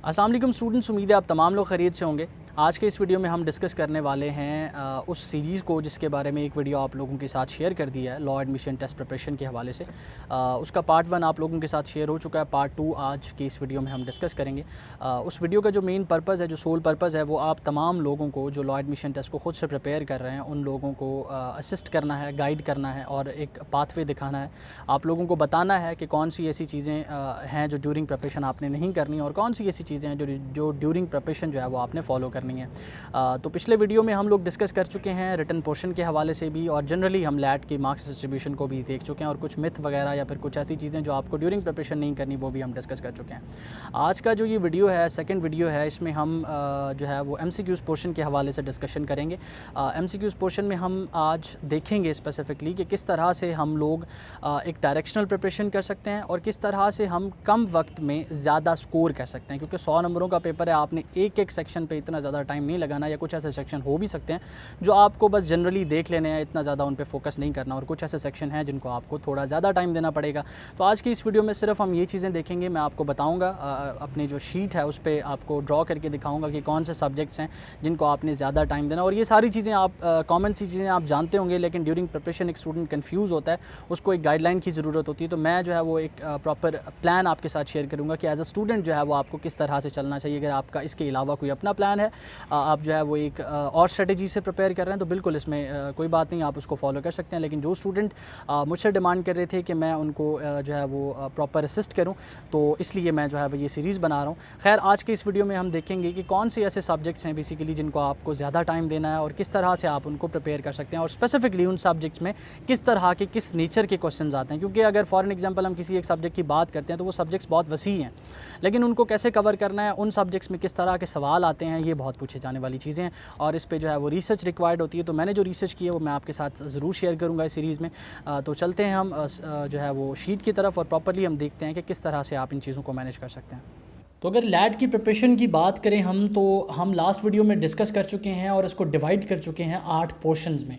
अस्सलाम वालेकुम स्टूडेंट्स, उम्मीद है आप तमाम लोग खैरियत से होंगे। आज के इस वीडियो में हम डिस्कस करने वाले हैं उस सीरीज़ को जिसके बारे में एक वीडियो आप लोगों के साथ शेयर कर दिया है लॉ एडमिशन टेस्ट प्रिपरेशन के हवाले से। उसका पार्ट 1 आप लोगों के साथ शेयर हो चुका है। पार्ट 2 आज की इस वीडियो में हम डिस्कस करेंगे। उस वीडियो का जो मेन पर्पज़ है, जो सोल पर्पज़ है, वो आप तमाम लोगों को जो लॉ एडमिशन टेस्ट को ख़ुद से प्रिपेयर कर रहे हैं उन लोगों को असिस्ट करना है, गाइड करना है और एक पाथवे दिखाना है। आप लोगों को बताना है कि कौन सी ऐसी चीज़ें हैं जो ड्यूरिंग प्रिपरेशन आपने नहीं करनी और कौन सी ऐसी चीज़ें हैं जो ड्यूरिंग प्रिपरेशन जो है वो आपने फॉलो करनी है। तो पिछले वीडियो में हम लोग डिस्कस कर चुके हैं रिटन पोर्शन के हवाले से भी, और जनरली हम लैट की मार्क्स डिस्ट्रीब्यूशन को भी देख चुके हैं और कुछ मिथ वगैरह या फिर कुछ ऐसी चीज़ें जो आपको ड्यूरिंग प्रिपरेशन नहीं करनी वो भी हम डिस्कस कर चुके हैं। आज का जो ये वीडियो है, सेकंड वीडियो है, इसमें हम जो है वो MCQs पोर्शन के हवाले से डिस्कशन करेंगे। MCQs पोर्शन में हम आज देखेंगे स्पेसिफ़िकली कि किस तरह से हम लोग एक डायरेक्शनल प्रिपरेशन कर सकते हैं और किस तरह से हम कम वक्त में ज़्यादा स्कोर कर सकते हैं, क्योंकि 100 नंबरों का पेपर है। आपने एक सेक्शन पे इतना ज़्यादा टाइम नहीं लगाना, या कुछ ऐसे सेक्शन हो भी सकते हैं जो आपको बस जनरली देख लेने हैं, इतना ज़्यादा उन पे फोकस नहीं करना, और कुछ ऐसे सेक्शन हैं जिनको आपको थोड़ा ज़्यादा टाइम देना पड़ेगा। तो आज की इस वीडियो में सिर्फ हम ये चीज़ें देखेंगे। मैं आपको बताऊँगा, अपनी जो शीट है उस पर आपको ड्रॉ करके दिखाऊँगा कि कौन से सब्जेक्ट्स हैं जिनको आपने ज़्यादा टाइम देना। और ये सारी चीज़ें आप कॉमन सी चीज़ें आप जानते होंगे, लेकिन ड्यूरिंग प्रिपरेशन एक स्टूडेंट कन्फ्यूज़ होता है, उसको एक गाइडलाइन की ज़रूरत होती है। तो मैं जो है वो एक प्रॉपर प्लान आपके साथ शेयर करूँगा कि एज अ स्टूडेंट जो है वो आपको किस तरह से चलना चाहिए। अगर आपका इसके अलावा कोई अपना प्लान है, आप जो है वो एक और स्ट्रेटजी से प्रिपेयर कर रहे हैं, तो बिल्कुल इसमें कोई बात नहीं, आप उसको फॉलो कर सकते हैं। लेकिन जो स्टूडेंट मुझसे डिमांड कर रहे थे कि मैं उनको जो है वो प्रॉपर असिस्ट करूं, तो इसलिए मैं जो है वो ये सीरीज़ बना रहा हूं। खैर, आज के इस वीडियो में हम देखेंगे कि कौन से ऐसे सब्जेक्ट्स हैं बेसिकली जिनको आपको ज़्यादा टाइम देना है और किस तरह से आप उनको प्रिपेयर कर सकते हैं, और स्पेसिफिकली उन सब्जेक्ट्स में किस तरह के, किस नेचर के क्वेश्चन आते हैं। क्योंकि अगर फॉर एग्जाम्पल हम किसी एक सब्जेक्ट की बात करते हैं तो वो सब्जेक्ट्स बहुत वसी हैं, लेकिन उनको कैसे कवर करना है, उन सब्जेक्ट्स में किस तरह के सवाल आते हैं, ये बहुत पूछे जाने वाली चीज़ें हैं और इस पे जो है वो रिसर्च रिक्वायर्ड होती है। तो मैंने जो रिसर्च की है वो मैं आपके साथ ज़रूर शेयर करूँगा इस सीरीज़ में। तो चलते हैं हम जो है वो शीट की तरफ और प्रॉपर्ली हम देखते हैं कि किस तरह से आप इन चीज़ों को मैनेज कर सकते हैं। तो अगर लैट की प्रिपरेशन की बात करें हम, तो हम लास्ट वीडियो में डिस्कस कर चुके हैं और इसको डिवाइड कर चुके हैं 8 पोर्शंस में।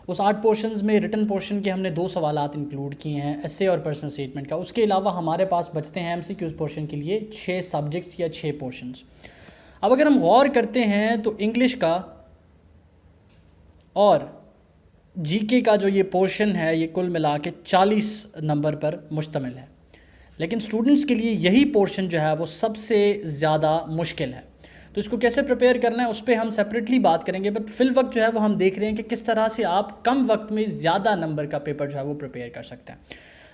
उस 8 पोर्शंस में रिटन पोर्शन के हमने 2 सवालात इंक्लूड किए हैं, एसे और पर्सनल स्टेटमेंट का। उसके अलावा हमारे पास बचते हैं MCQs पोर्शन के लिए 6 सब्जेक्ट्स या 6 पोर्शंस। अब अगर हम गौर करते हैं तो इंग्लिश का और GK का जो ये पोर्शन है, ये कुल मिला के 40 नंबर पर मुश्तमिल है। लेकिन स्टूडेंट्स के लिए यही पोर्शन जो है वो सबसे ज़्यादा मुश्किल है। तो इसको कैसे प्रिपेयर करना है उस पर हम सेपरेटली बात करेंगे, बट फिल वक्त जो है वो हम देख रहे हैं कि किस तरह से आप कम वक्त में ज़्यादा नंबर का पेपर जो है वो प्रिपेयर कर सकते हैं।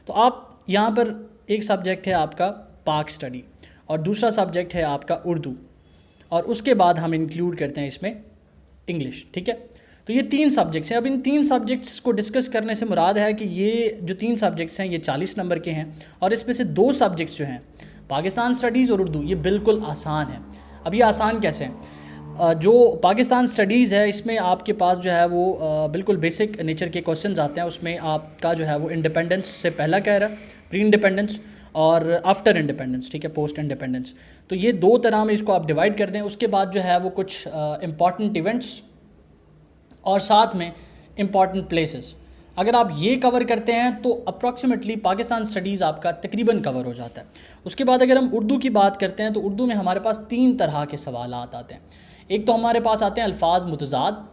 तो आप यहाँ पर एक सब्जेक्ट है आपका पाक स्टडी और दूसरा सब्जेक्ट है आपका उर्दू, और उसके बाद हम इंक्लूड करते हैं इसमें इंग्लिश। ठीक है, तो ये 3 सब्जेक्ट्स हैं। अब इन 3 सब्जेक्ट्स को डिस्कस करने से मुराद है कि ये जो 3 सब्जेक्ट्स हैं ये 40 नंबर के हैं, और इसमें से 2 सब्जेक्ट्स जो हैं पाकिस्तान स्टडीज़ और उर्दू, ये बिल्कुल आसान है। अब ये आसान कैसे हैं? जो पाकिस्तान स्टडीज़ है इसमें आपके पास जो है वो बिल्कुल बेसिक नेचर के क्वेश्चंस आते हैं। उसमें आपका जो है वो इंडिपेंडेंस से पहला कह रहा है, प्री इंडिपेंडेंस और आफ्टर इंडिपेंडेंस, ठीक है, पोस्ट इंडिपेंडेंस। तो ये 2 तरह में इसको आप डिवाइड कर दें। उसके बाद जो है वो कुछ इंपॉर्टेंट इवेंट्स और साथ में इम्पॉर्टेंट प्लेसेस, अगर आप ये कवर करते हैं तो अप्रॉक्सीमेटली पाकिस्तान स्टडीज़ आपका तकरीबन कवर हो जाता है। उसके बाद अगर हम उर्दू की बात करते हैं तो उर्दू में हमारे पास 3 तरह के सवालात आते हैं। एक तो हमारे पास आते हैं अल्फाज मुतज़ाद,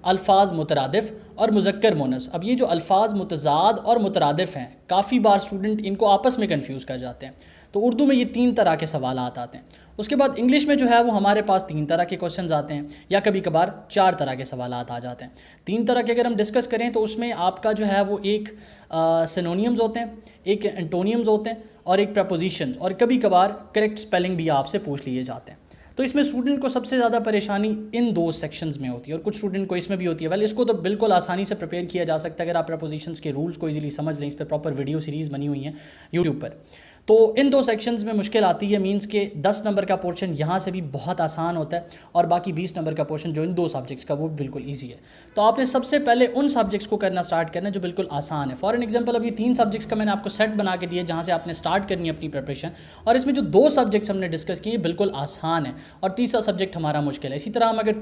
अल्फाज मुतरादिफ़ और मुज़क्कर मुअन्नस। अब ये जो अल्फाज मुतज़ाद और मुतरादिफ़ हैं, काफ़ी बार स्टूडेंट इनको आपस में कन्फ्यूज़ कर जाते हैं। तो उर्दू में ये 3 तरह के सवालात आते हैं। उसके बाद इंग्लिश में जो है वो हमारे पास 3 तरह के क्वेश्चंस आते हैं, या कभी कभार 4 तरह के सवालात आ जाते हैं। 3 तरह के अगर हम डिस्कस करें तो उसमें आपका जो है वो एक सिनोनियम्स होते हैं, एक एंटोनियम्स होते हैं और एक प्रपोजिशन, और कभी कभार करेक्ट स्पेलिंग भी आपसे पूछ लिए जाते हैं। तो इसमें स्टूडेंट को सबसे ज़्यादा परेशानी इन 2 सेक्शंस में होती है, और कुछ स्टूडेंट को इसमें भी होती है। वेल, इसको तो बिल्कुल आसानी से प्रिपेयर किया जा सकता है अगर आप प्रपोजिशंस के रूल्स को इजीली समझ लें। इस पर प्रॉपर वीडियो सीरीज़ बनी हुई हैं यूट्यूब पर। तो इन 2 सेक्शंस में मुश्किल आती है, मींस के 10 नंबर का पोर्शन यहाँ से भी बहुत आसान होता है, और बाकी 20 नंबर का पोर्शन जो इन 2 सब्जेक्ट्स का वो बिल्कुल ईजी है। तो आपने सबसे पहले उन सब्जेक्ट्स को करना स्टार्ट करना है जो बिल्कुल आसान है। फॉर एग्जाम्पल, अब ये 3 सब्जेक्ट्स का मैंने आपको सेट बना के दिया जहाँ से आपने स्टार्ट करनी है अपनी प्रिपरेशन, और इसमें जो 2 सब्जेक्ट्स हमने डिस्कस किए बिल्कुल आसान है, और तीसरा सब्जेक्ट हमारा मुश्किल है। इसी तरह हम अगर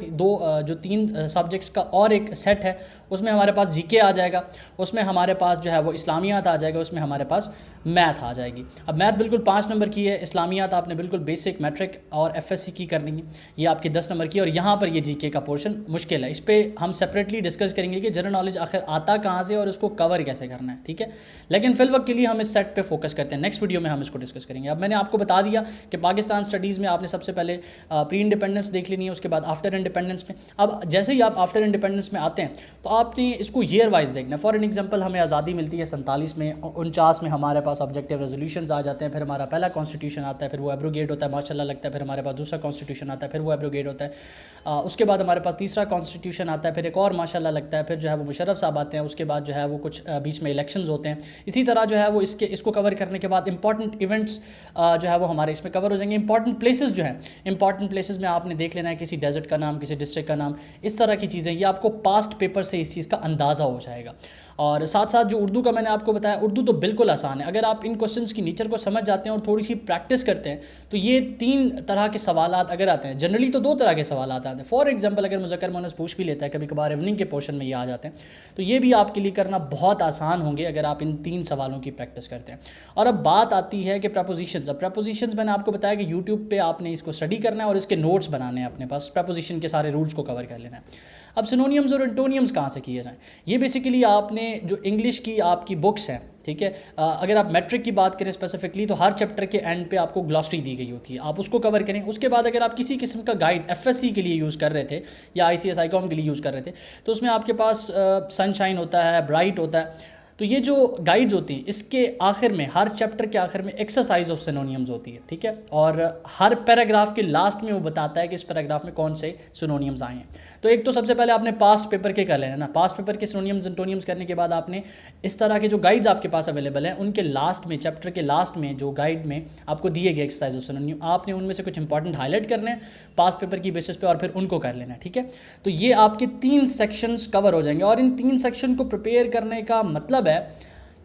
जो 3 सब्जेक्ट्स का और एक सेट है, उसमें हमारे पास GK आ जाएगा, उसमें हमारे पास जो है वो इस्लामियात आ जाएगा, उसमें हमारे पास मैथ आ जाएगी। अब अब मैथ बिल्कुल 5 नंबर की है, इस्लामियात आपने बिल्कुल बेसिक मैट्रिक और एफएससी की करनी है, ये आपकी 10 नंबर की। और यहाँ पर ये जीके का पोर्शन मुश्किल है, इस पर हम सेपरेटली डिस्कस करेंगे कि जनरल नॉलेज आखिर आता कहाँ से और उसको कवर कैसे करना है, ठीक है। लेकिन फिल वक्त के लिए हम इस सेट पे फोकस करते हैं, नेक्स्ट वीडियो में हम इसको डिस्कस करेंगे। अब मैंने आपको बता दिया कि पाकिस्तान स्टडीज़ में आपने सबसे पहले प्री इंडिपेंडेंस देख लेनी है, उसके बाद आफ्टर इंडिपेंडेंस में। अब जैसे ही आप आफ्टर इंडिपेंडेंस में आते हैं तो आपने इसको ईयर वाइज देखना है। फॉर एन एग्जाम्पल, हमें आज़ादी मिलती है 47 में, 49 में हमारे पास ऑब्जेक्टिव रेजोल्यूशंस आ जाते हैं, फिर हमारा पहला कॉन्स्टिट्यूशन आता है, फिर वो एब्रोगेट होता है, माशाल्लाह लगता है, फिर हमारे पास दूसरा कॉन्स्टिट्यूशन आता है, फिर वो एब्रोगेट होता है, उसके बाद हमारे पास तीसरा कॉन्स्टिट्यूशन आता है, फिर एक और माशाल्लाह लगता है, फिर जो है वो मुशर्रफ साहब आते हैं, उसके बाद जो है वो कुछ बीच में इलेक्शंस होते हैं। इसी तरह जो है वो इसको कवर करने के बाद इंपॉर्टेंट इवेंट्स जो है वो हमारे इसमें कवर हो जाएंगे। इंपॉर्टेंट प्लेसेस जो है, इंपॉर्टेंट प्लेसेस में आपने देख लेना है किसी डेजर्ट का नाम, किसी डिस्ट्रिक्ट का नाम, इस तरह की चीज़ें, ये आपको पास्ट पेपर से इस चीज़ का अंदाज़ा हो जाएगा। और साथ साथ जो उर्दू का मैंने आपको बताया, उर्दू तो बिल्कुल आसान है, अगर आप इन क्वेश्चंस की नेचर को समझ जाते हैं और थोड़ी सी प्रैक्टिस करते हैं तो ये 3 तरह के सवालात अगर आते हैं, जनरली तो 2 तरह के सवालात आते हैं। फॉर एग्जांपल, अगर मुज़क्कर मुअन्नस पूछ भी लेता है, कभी कभार इवनिंग के पोर्शन में ये आ जाते हैं, तो ये भी आपके लिए करना बहुत आसान होंगे अगर आप इन 3 सवालों की प्रैक्टिस करते हैं। और अब बात आती है कि प्रपोजिशंस। अब प्रपोजिशंस मैंने आपको बताया कि यूट्यूब पर आपने इसको स्टडी करना है और इसके नोट्स बनाने हैं अपने पास, प्रपोजिशन के सारे रूल्स को कवर कर लेना है। अब सिनोनियम्स और एंटोनियम्स कहाँ से किए जाएं, ये बेसिकली आपने जो इंग्लिश की आपकी बुक्स हैं, ठीक है, अगर आप मैट्रिक की बात करें स्पेसिफिकली तो हर चैप्टर के एंड पे आपको ग्लॉसरी दी गई होती है, आप उसको कवर करें। उसके बाद अगर आप किसी किस्म का गाइड एफएससी के लिए यूज़ कर रहे थे या आईसीएस आईकॉम के लिए यूज़ कर रहे थे, तो उसमें आपके पास सनशाइन होता है, ब्राइट होता है, तो ये जो गाइड्स होती हैं इसके आखिर में, हर चैप्टर के आखिर में एक्सरसाइज ऑफ सिनोनियम्स होती है, ठीक है। और हर पैराग्राफ के लास्ट में वो बताता है कि इस पैराग्राफ में कौन से सिनोनियम्स आए हैं। तो एक तो सबसे पहले आपने पास्ट पेपर के कर लेना ना, पास्ट पेपर के सिनोनियम्स एंटोनियम्स करने के बाद आपने इस तरह के जो गाइड्स आपके पास अवेलेबल हैं उनके लास्ट में, चैप्टर के लास्ट में जो गाइड में आपको दिए गए एक्सरसाइज ऑफ सिनोनियम, आपने उनमें से कुछ इंपॉर्टेंट हाईलाइट करने हैं पास्ट पेपर की बेसिस पे और फिर उनको कर लेना है, ठीक है। तो ये आपके 3 सेक्शंस कवर हो जाएंगे। और इन 3 सेक्शन को प्रिपेयर करने का मतलब है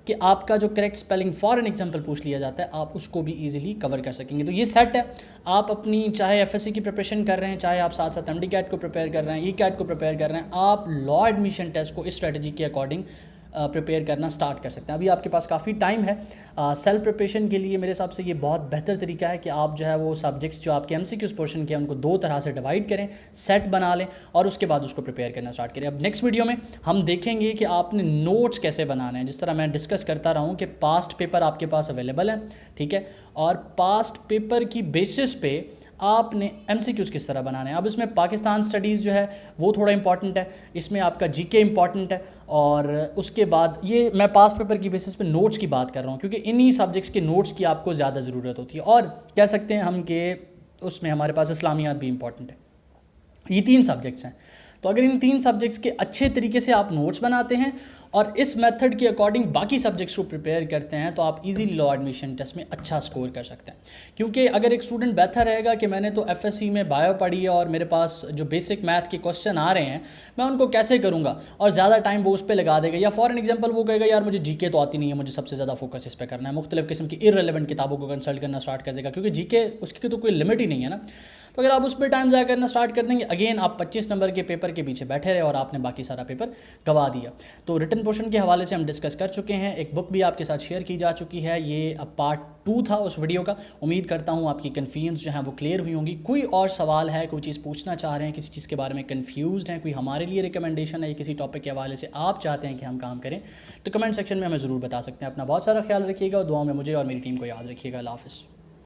कि आपका जो correct spelling for an example पूछ लिया जाता है, आप उसको भी इजीली कवर कर सकेंगे। तो ये सेट है, आप अपनी चाहे एफएससी की प्रिपरेशन कर रहे हैं, चाहे आप साथ साथ एमडी कैट को प्रिपेयर कर रहे हैं, ई कैट को प्रिपेयर कर रहे हैं, आप लॉ एडमिशन टेस्ट को इस स्ट्रेटजी के अकॉर्डिंग प्रिपेयर करना स्टार्ट कर सकते हैं। अभी आपके पास काफ़ी टाइम है। सेल्फ प्रिपरेशन के लिए मेरे हिसाब से ये बहुत बेहतर तरीका है कि आप जो है वो सब्जेक्ट्स जो आपके एमसीक्यूज पोर्शन के हैं उनको 2 तरह से डिवाइड करें, सेट बना लें और उसके बाद उसको प्रिपेयर करना स्टार्ट करें। अब नेक्स्ट वीडियो में हम देखेंगे कि आपने नोट्स कैसे बनाने हैं। जिस तरह मैं डिस्कस करता रहा हूँ कि पास्ट पेपर आपके पास अवेलेबल है, ठीक है, और पास्ट पेपर की बेसिस पे आपने एमसीक्यूज़ किस तरह बनाने हैं। अब इसमें पाकिस्तान स्टडीज़ जो है वो थोड़ा इंपॉर्टेंट है, इसमें आपका जीके इंपॉर्टेंट है, और उसके बाद ये मैं पास्ट पेपर की बेसिस पे नोट्स की बात कर रहा हूँ क्योंकि इन्हीं सब्जेक्ट्स के नोट्स की आपको ज़्यादा ज़रूरत होती है। और कह सकते हैं हम कि उसमें हमारे पास इस्लामियात भी इंपॉर्टेंट है। ये 3 सब्जेक्ट्स हैं। तो अगर इन 3 सब्जेक्ट्स के अच्छे तरीके से आप नोट्स बनाते हैं और इस मेथड के अकॉर्डिंग बाकी सब्जेक्ट्स को प्रिपेयर करते हैं तो आप इजीली लॉ एडमिशन टेस्ट में अच्छा स्कोर कर सकते हैं। क्योंकि अगर एक स्टूडेंट बेहतर रहेगा कि मैंने तो एफएससी में बायो पढ़ी है और मेरे पास जो बेसिक मैथ के क्वेश्चन आ रहे हैं मैं उनको कैसे करूँगा, और ज़्यादा टाइम वो उस पर लगा देगा, या फॉर एन एग्जाम्पल वो कहेगा यार मुझे जीके तो आती नहीं है, मुझे सबसे ज़्यादा फोकस इस पर करना है, मुख्तलिफ किस्म की इररिलेवेंट किताबों को कंसल्ट करना स्टार्ट कर देगा क्योंकि जीके उसकी तो कोई लिमिट ही नहीं है ना। तो अगर आप उस पर टाइम ज़ाया करना स्टार्ट कर देंगे, अगेन आप 25 नंबर के पेपर के पीछे बैठे रहे और आपने बाकी सारा पेपर गवा दिया। तो रिटन पोर्शन के हवाले से हम डिस्कस कर चुके हैं, एक बुक भी आपके साथ शेयर की जा चुकी है, ये अब पार्ट 2 था उस वीडियो का। उम्मीद करता हूँ आपकी कन्फ्यूज़ जो है वो क्लियर हुई होंगी। कोई और सवाल है, कोई चीज़ पूछना चाह रहे हैं, किसी चीज़ के बारे में कन्फ्यूज़ हैं, कोई हमारे लिए रिकमेंडेशन है, किसी टॉपिक के हवाले से आप चाहते हैं कि हम काम करें, तो कमेंट सेक्शन में हमें ज़रूर बता सकते हैं। अपना बहुत सारा ख्याल रखिएगा और दुआ में मुझे और मेरी टीम को याद रखिएगा। अल्लाह हाफ़िज़।